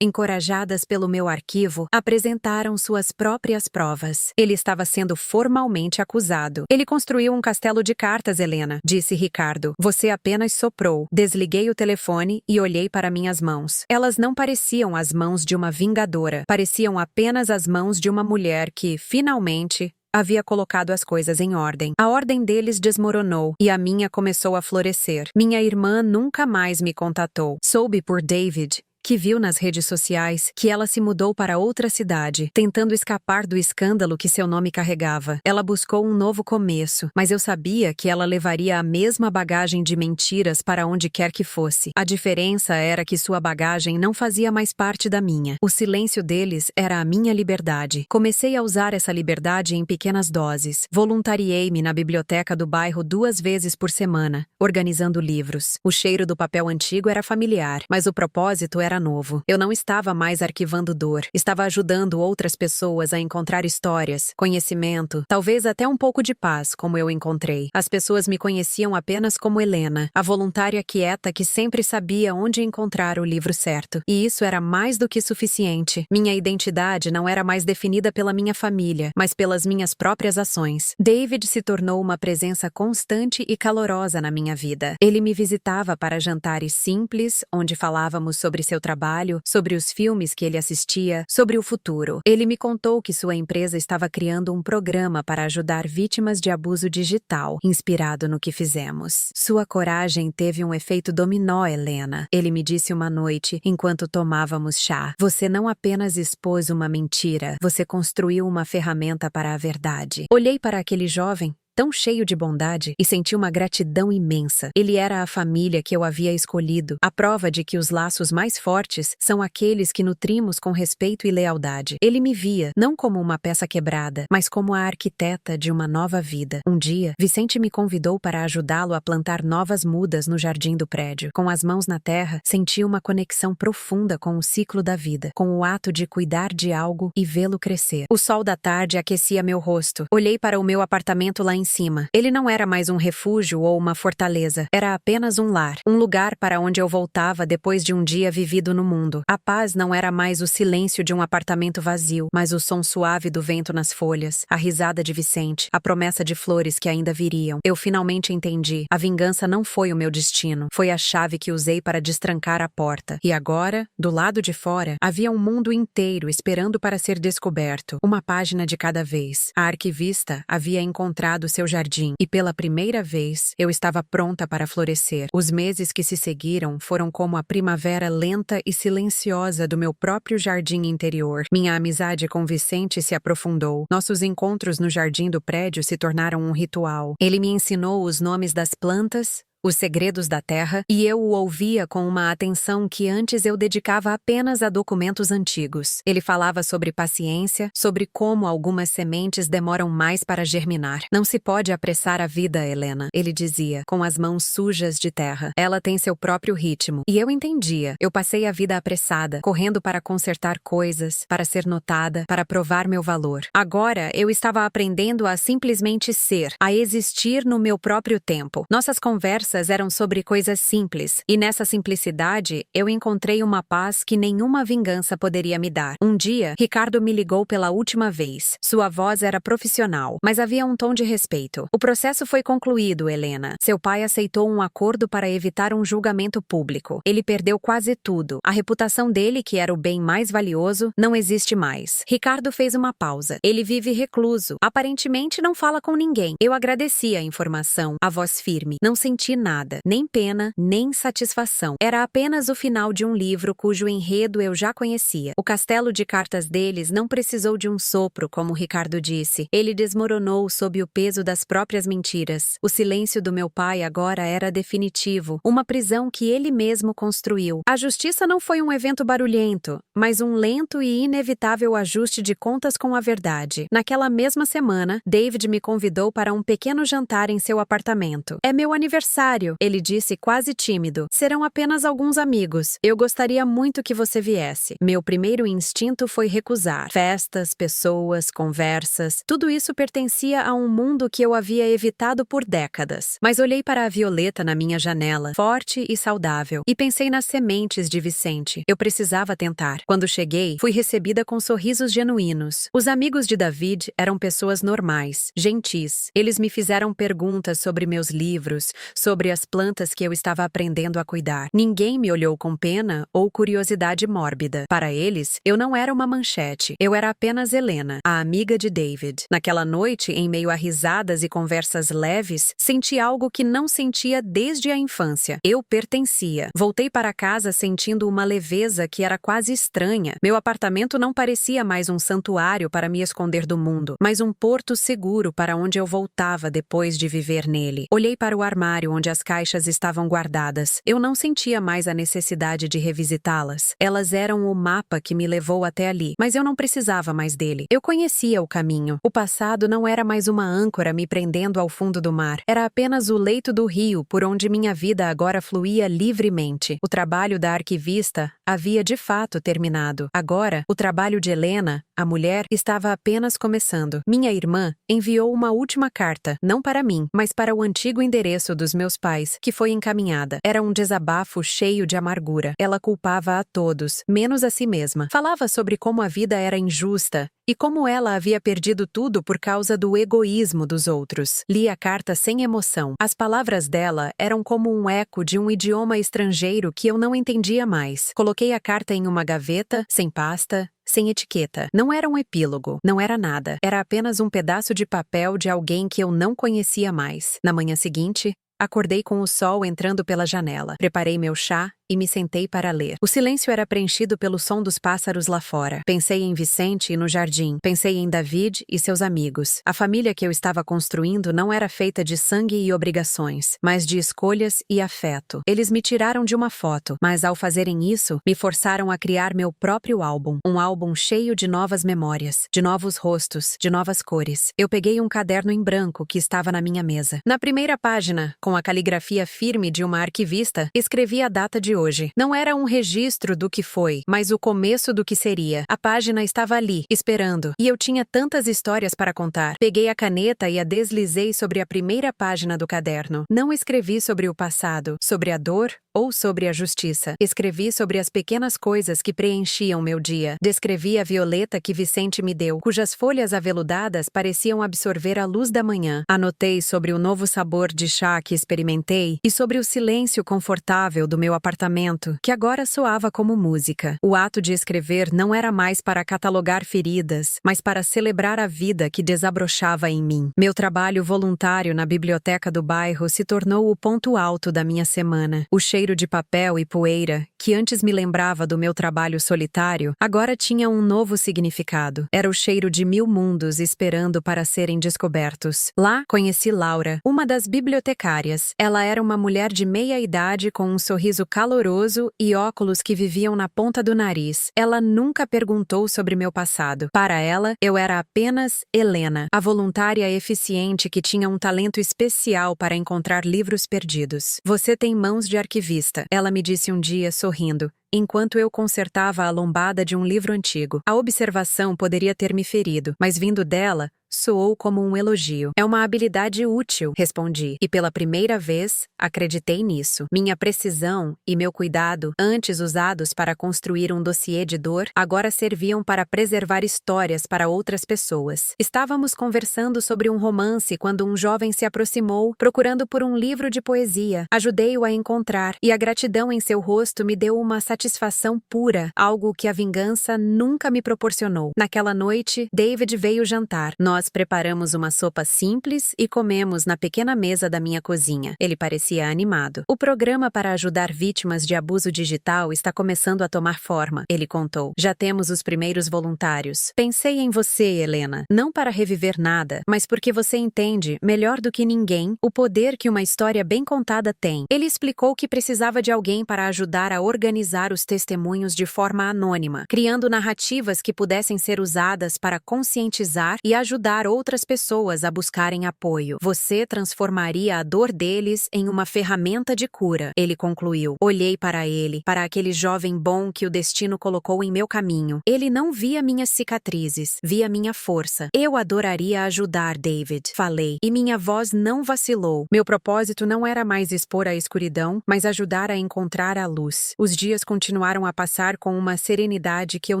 encorajadas pelo meu arquivo, apresentaram suas próprias provas. Ele estava sendo formalmente acusado. Ele construiu um castelo de cartas, Helena, disse Ricardo. Você apenas soprou. Desliguei o telefone e olhei para minhas mãos. Elas não pareciam as mãos de uma vingadora. Pareciam apenas as mãos de uma mulher que, finalmente, havia colocado as coisas em ordem. A ordem deles desmoronou e a minha começou a florescer. Minha irmã nunca mais me contatou. Soube por David, que viu nas redes sociais que ela se mudou para outra cidade, tentando escapar do escândalo que seu nome carregava. Ela buscou um novo começo, mas eu sabia que ela levaria a mesma bagagem de mentiras para onde quer que fosse. A diferença era que sua bagagem não fazia mais parte da minha. O silêncio deles era a minha liberdade. Comecei a usar essa liberdade em pequenas doses. Voluntariei-me na biblioteca do bairro 2 vezes por semana, organizando livros. O cheiro do papel antigo era familiar, mas o propósito era novo. Eu não estava mais arquivando dor. Estava ajudando outras pessoas a encontrar histórias, conhecimento, talvez até um pouco de paz, como eu encontrei. As pessoas me conheciam apenas como Helena, a voluntária quieta que sempre sabia onde encontrar o livro certo. E isso era mais do que suficiente. Minha identidade não era mais definida pela minha família, mas pelas minhas próprias ações. David se tornou uma presença constante e calorosa na minha vida. Ele me visitava para jantares simples, onde falávamos sobre seu trabalho, sobre os filmes que ele assistia, sobre o futuro. Ele me contou que sua empresa estava criando um programa para ajudar vítimas de abuso digital, inspirado no que fizemos. Sua coragem teve um efeito dominó, Helena. Ele me disse uma noite, enquanto tomávamos chá. Você não apenas expôs uma mentira, você construiu uma ferramenta para a verdade. Olhei para aquele jovem, tão cheio de bondade, e senti uma gratidão imensa. Ele era a família que eu havia escolhido, a prova de que os laços mais fortes são aqueles que nutrimos com respeito e lealdade. Ele me via, não como uma peça quebrada, mas como a arquiteta de uma nova vida. Um dia, Vicente me convidou para ajudá-lo a plantar novas mudas no jardim do prédio. Com as mãos na terra, senti uma conexão profunda com o ciclo da vida, com o ato de cuidar de algo e vê-lo crescer. O sol da tarde aquecia meu rosto. Olhei para o meu apartamento lá em cima. Ele não era mais um refúgio ou uma fortaleza. Era apenas um lar. Um lugar para onde eu voltava depois de um dia vivido no mundo. A paz não era mais o silêncio de um apartamento vazio, mas o som suave do vento nas folhas, a risada de Vicente, a promessa de flores que ainda viriam. Eu finalmente entendi. A vingança não foi o meu destino. Foi a chave que usei para destrancar a porta. E agora, do lado de fora, havia um mundo inteiro esperando para ser descoberto. Uma página de cada vez. A arquivista havia encontrado seu jardim, e pela primeira vez eu estava pronta para florescer. Os meses que se seguiram foram como a primavera lenta e silenciosa do meu próprio jardim interior. Minha amizade com Vicente se aprofundou. Nossos encontros no jardim do prédio se tornaram um ritual. Ele me ensinou os nomes das plantas, os segredos da terra, e eu o ouvia com uma atenção que antes eu dedicava apenas a documentos antigos. Ele falava sobre paciência, sobre como algumas sementes demoram mais para germinar. Não se pode apressar a vida, Helena, ele dizia, com as mãos sujas de terra. Ela tem seu próprio ritmo. E eu entendia. Eu passei a vida apressada, correndo para consertar coisas, para ser notada, para provar meu valor. Agora, eu estava aprendendo a simplesmente ser, a existir no meu próprio tempo. Nossas conversas conversas eram sobre coisas simples, e nessa simplicidade eu encontrei uma paz que nenhuma vingança poderia me dar. Um dia, Ricardo me ligou pela última vez. Sua voz era profissional, mas havia um tom de respeito. O processo foi concluído, Helena. Seu pai aceitou um acordo para evitar um julgamento público. Ele perdeu quase tudo. A reputação dele, que era o bem mais valioso, não existe mais. Ricardo fez uma pausa. Ele vive recluso. Aparentemente não fala com ninguém. Eu agradeci a informação, a voz firme. Não senti nada, nem pena, nem satisfação. Era apenas o final de um livro cujo enredo eu já conhecia. O castelo de cartas deles não precisou de um sopro, como Ricardo disse. Ele desmoronou sob o peso das próprias mentiras. O silêncio do meu pai agora era definitivo, uma prisão que ele mesmo construiu. A justiça não foi um evento barulhento, mas um lento e inevitável ajuste de contas com a verdade. Naquela mesma semana, David me convidou para um pequeno jantar em seu apartamento. É meu aniversário, ele disse quase tímido. Serão apenas alguns amigos. Eu gostaria muito que você viesse. Meu primeiro instinto foi recusar. Festas, pessoas, conversas, tudo isso pertencia a um mundo que eu havia evitado por décadas. Mas olhei para a Violeta na minha janela, forte e saudável, e pensei nas sementes de Vicente. Eu precisava tentar. Quando cheguei, fui recebida com sorrisos genuínos. Os amigos de David eram pessoas normais, gentis. Eles me fizeram perguntas sobre meus livros, sobre as plantas que eu estava aprendendo a cuidar. Ninguém me olhou com pena ou curiosidade mórbida. Para eles, eu não era uma manchete. Eu era apenas Helena, a amiga de David. Naquela noite, em meio a risadas e conversas leves, senti algo que não sentia desde a infância. Eu pertencia. Voltei para casa sentindo uma leveza que era quase estranha. Meu apartamento não parecia mais um santuário para me esconder do mundo, mas um porto seguro para onde eu voltava depois de viver nele. Olhei para o armário onde as caixas estavam guardadas. Eu não sentia mais a necessidade de revisitá-las. Elas eram o mapa que me levou até ali, mas eu não precisava mais dele. Eu conhecia o caminho. O passado não era mais uma âncora me prendendo ao fundo do mar. Era apenas o leito do rio por onde minha vida agora fluía livremente. O trabalho da arquivista havia de fato terminado. Agora, o trabalho de Helena, a mulher, estava apenas começando. Minha irmã enviou uma última carta, não para mim, mas para o antigo endereço dos meus pais, que foi encaminhada. Era um desabafo cheio de amargura. Ela culpava a todos, menos a si mesma. Falava sobre como a vida era injusta e como ela havia perdido tudo por causa do egoísmo dos outros. Li a carta sem emoção. As palavras dela eram como um eco de um idioma estrangeiro que eu não entendia mais. Coloquei a carta em uma gaveta, sem pasta, sem etiqueta. Não era um epílogo, não era nada. Era apenas um pedaço de papel de alguém que eu não conhecia mais. Na manhã seguinte, acordei com o sol entrando pela janela. Preparei meu chá e me sentei para ler. O silêncio era preenchido pelo som dos pássaros lá fora. Pensei em Vicente e no jardim. Pensei em David e seus amigos. A família que eu estava construindo não era feita de sangue e obrigações, mas de escolhas e afeto. Eles me tiraram de uma foto, mas ao fazerem isso, me forçaram a criar meu próprio álbum. Um álbum cheio de novas memórias, de novos rostos, de novas cores. Eu peguei um caderno em branco que estava na minha mesa. Na primeira página, com a caligrafia firme de uma arquivista, escrevi a data de hoje. Não era um registro do que foi, mas o começo do que seria. A página estava ali, esperando, e eu tinha tantas histórias para contar. Peguei a caneta e a deslizei sobre a primeira página do caderno. Não escrevi sobre o passado, sobre a dor ou sobre a justiça. Escrevi sobre as pequenas coisas que preenchiam meu dia. Descrevi a violeta que Vicente me deu, cujas folhas aveludadas pareciam absorver a luz da manhã. Anotei sobre o novo sabor de chá que experimentei e sobre o silêncio confortável do meu apartamento, que agora soava como música. O ato de escrever não era mais para catalogar feridas, mas para celebrar a vida que desabrochava em mim. Meu trabalho voluntário na biblioteca do bairro se tornou o ponto alto da minha semana. O cheiro de papel e poeira, que antes me lembrava do meu trabalho solitário, agora tinha um novo significado. Era o cheiro de 1000 mundos esperando para serem descobertos. Lá, conheci Laura, uma das bibliotecárias. Ela era uma mulher de meia idade com um sorriso caloroso e óculos que viviam na ponta do nariz. Ela nunca perguntou sobre meu passado. Para ela, eu era apenas Helena, a voluntária eficiente que tinha um talento especial para encontrar livros perdidos. Você tem mãos de arquivista, ela me disse um dia sorrindo. enquanto eu consertava a lombada de um livro antigo. A observação poderia ter me ferido, mas vindo dela, soou como um elogio. É uma habilidade útil, respondi, e pela primeira vez, acreditei nisso. Minha precisão e meu cuidado, antes usados para construir um dossiê de dor, agora serviam para preservar histórias para outras pessoas. Estávamos conversando sobre um romance quando um jovem se aproximou, procurando por um livro de poesia. Ajudei-o a encontrar, e a gratidão em seu rosto me deu uma satisfação pura, algo que a vingança nunca me proporcionou. Naquela noite, David veio jantar. Nós preparamos uma sopa simples e comemos na pequena mesa da minha cozinha. Ele parecia animado. O programa para ajudar vítimas de abuso digital está começando a tomar forma, ele contou. Já temos os primeiros voluntários. Pensei em você, Helena, não para reviver nada, mas porque você entende, melhor do que ninguém, o poder que uma história bem contada tem. Ele explicou que precisava de alguém para ajudar a organizar os testemunhos de forma anônima, criando narrativas que pudessem ser usadas para conscientizar e ajudar outras pessoas a buscarem apoio. Você transformaria a dor deles em uma ferramenta de cura, ele concluiu. Olhei para ele, para aquele jovem bom que o destino colocou em meu caminho. Ele não via minhas cicatrizes, via minha força. Eu adoraria ajudar, David, falei, e minha voz não vacilou. Meu propósito não era mais expor a escuridão, mas ajudar a encontrar a luz. Os dias continuaram a passar com uma serenidade que eu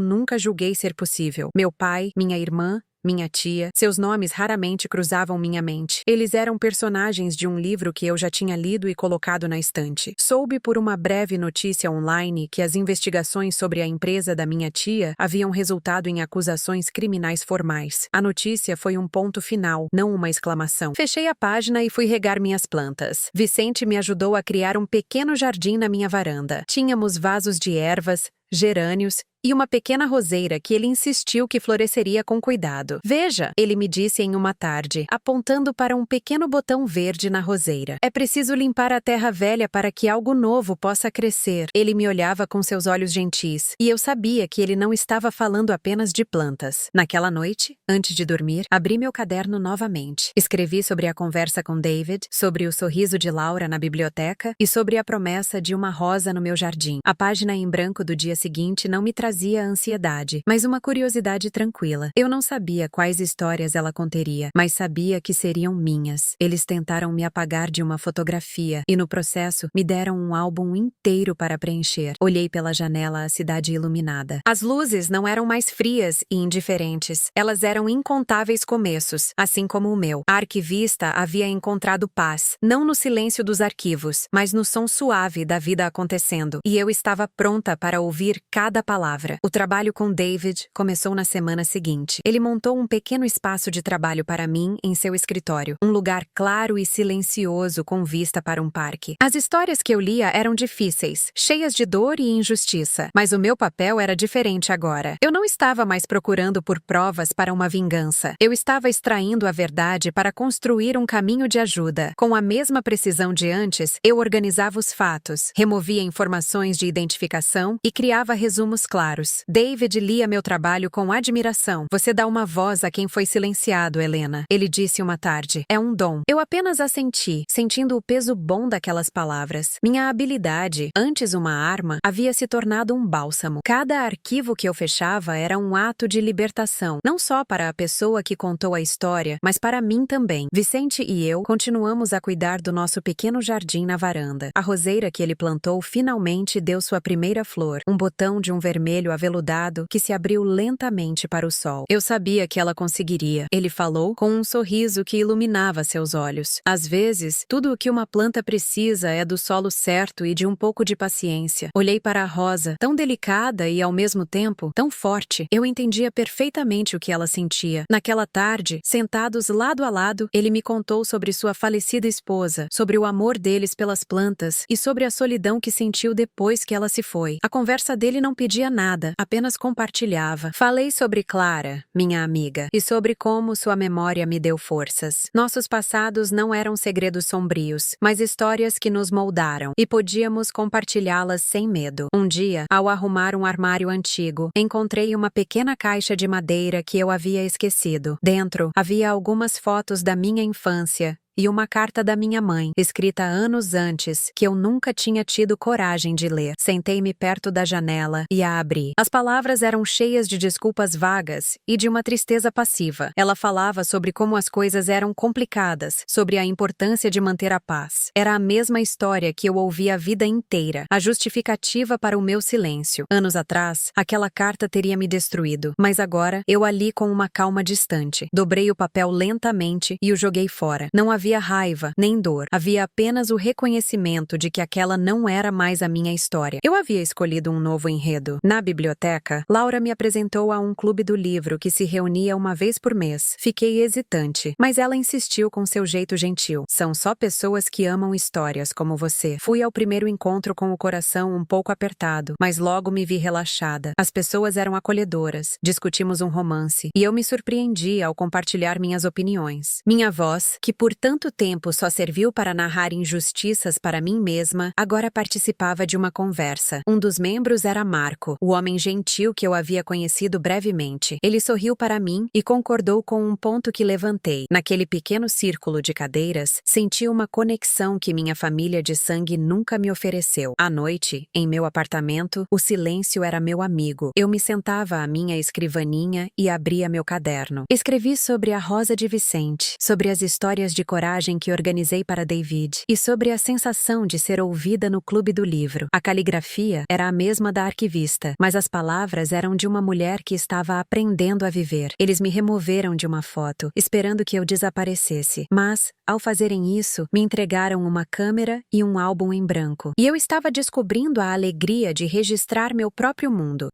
nunca julguei ser possível. Meu pai, minha irmã, minha tia, seus nomes raramente cruzavam minha mente. Eles eram personagens de um livro que eu já tinha lido e colocado na estante. Soube por uma breve notícia online que as investigações sobre a empresa da minha tia haviam resultado em acusações criminais formais. A notícia foi um ponto final, não uma exclamação. Fechei a página e fui regar minhas plantas. Vicente me ajudou a criar um pequeno jardim na minha varanda. Tínhamos vasos de ervas, gerânios e uma pequena roseira que ele insistiu que floresceria com cuidado. Veja, ele me disse em uma tarde, apontando para um pequeno botão verde na roseira. É preciso limpar a terra velha para que algo novo possa crescer. Ele me olhava com seus olhos gentis, e eu sabia que ele não estava falando apenas de plantas. Naquela noite, antes de dormir, abri meu caderno novamente. Escrevi sobre a conversa com David, sobre o sorriso de Laura na biblioteca e sobre a promessa de uma rosa no meu jardim. A página em branco do dia seguinte não me trazia ansiedade, mas uma curiosidade tranquila. Eu não sabia quais histórias ela conteria, mas sabia que seriam minhas. Eles tentaram me apagar de uma fotografia e, no processo, me deram um álbum inteiro para preencher. Olhei pela janela a cidade iluminada. As luzes não eram mais frias e indiferentes. Elas eram incontáveis começos, assim como o meu. A arquivista havia encontrado paz, não no silêncio dos arquivos, mas no som suave da vida acontecendo, e eu estava pronta para ouvir cada palavra. O trabalho com David começou na semana seguinte. Ele montou um pequeno espaço de trabalho para mim em seu escritório, um lugar claro e silencioso com vista para um parque. As histórias que eu lia eram difíceis, cheias de dor e injustiça, mas o meu papel era diferente agora. Eu não estava mais procurando por provas para uma vingança. Eu estava extraindo a verdade para construir um caminho de ajuda. Com a mesma precisão de antes, eu organizava os fatos, removia informações de identificação e criava resumos claros. David lia meu trabalho com admiração. Você dá uma voz a quem foi silenciado, Helena. Ele disse uma tarde. É um dom. Eu apenas assenti, sentindo o peso bom daquelas palavras. Minha habilidade, antes uma arma, havia se tornado um bálsamo. Cada arquivo que eu fechava era um ato de libertação, não só para a pessoa que contou a história, mas para mim também. Vicente e eu continuamos a cuidar do nosso pequeno jardim na varanda. A roseira que ele plantou finalmente deu sua primeira flor, um botão de um vermelho aveludado que se abriu lentamente para o sol. Eu sabia que ela conseguiria. Ele falou com um sorriso que iluminava seus olhos. Às vezes, tudo o que uma planta precisa é do solo certo e de um pouco de paciência. Olhei para a rosa, tão delicada e, ao mesmo tempo, tão forte. Eu entendia perfeitamente o que ela sentia. Naquela tarde, sentados lado a lado, ele me contou sobre sua falecida esposa, sobre o amor deles pelas plantas e sobre a solidão que sentiu depois que ela se foi. A conversa dele não pedia nada, apenas compartilhava. Falei sobre Clara, minha amiga, e sobre como sua memória me deu forças. Nossos passados não eram segredos sombrios, mas histórias que nos moldaram, e podíamos compartilhá-las sem medo. Um dia, ao arrumar um armário antigo, encontrei uma pequena caixa de madeira que eu havia esquecido. Dentro, havia algumas fotos da minha infância e uma carta da minha mãe, escrita anos antes, que eu nunca tinha tido coragem de ler. Sentei-me perto da janela e a abri. As palavras eram cheias de desculpas vagas e de uma tristeza passiva. Ela falava sobre como as coisas eram complicadas, sobre a importância de manter a paz. Era a mesma história que eu ouvi a vida inteira, a justificativa para o meu silêncio. Anos atrás, aquela carta teria me destruído, mas agora eu a li com uma calma distante. Dobrei o papel lentamente e o joguei fora. Não havia raiva, nem dor. Havia apenas o reconhecimento de que aquela não era mais a minha história. Eu havia escolhido um novo enredo. Na biblioteca, Laura me apresentou a um clube do livro que se reunia uma vez por mês. Fiquei hesitante, mas ela insistiu com seu jeito gentil. São só pessoas que amam histórias como você. Fui ao primeiro encontro com o coração um pouco apertado, mas logo me vi relaxada. As pessoas eram acolhedoras. Discutimos um romance, e eu me surpreendi ao compartilhar minhas opiniões. Minha voz, que por tanto tempo só serviu para narrar injustiças para mim mesma, agora participava de uma conversa. Um dos membros era Marco, o homem gentil que eu havia conhecido brevemente. Ele sorriu para mim e concordou com um ponto que levantei. Naquele pequeno círculo de cadeiras, senti uma conexão que minha família de sangue nunca me ofereceu. À noite, em meu apartamento, o silêncio era meu amigo. Eu me sentava à minha escrivaninha e abria meu caderno. Escrevi sobre a Rosa de Vicente, sobre as histórias de coragem que organizei para David e sobre a sensação de ser ouvida no clube do livro. A caligrafia era a mesma da arquivista, mas as palavras eram de uma mulher que estava aprendendo a viver. Eles me removeram de uma foto, esperando que eu desaparecesse, mas, ao fazerem isso, me entregaram uma câmera e um álbum em branco. E eu estava descobrindo a alegria de registrar meu próprio mundo.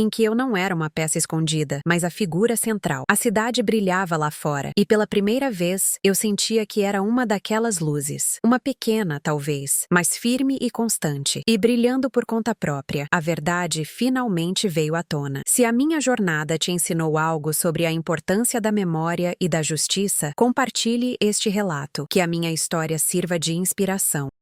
Em que eu não era uma peça escondida, mas a figura central. A cidade brilhava lá fora, e pela primeira vez eu sentia que era uma daquelas luzes. Uma pequena, talvez, mas firme e constante, e brilhando por conta própria. A verdade finalmente veio à tona. Se a minha jornada te ensinou algo sobre a importância da memória e da justiça, compartilhe este relato, que a minha história sirva de inspiração.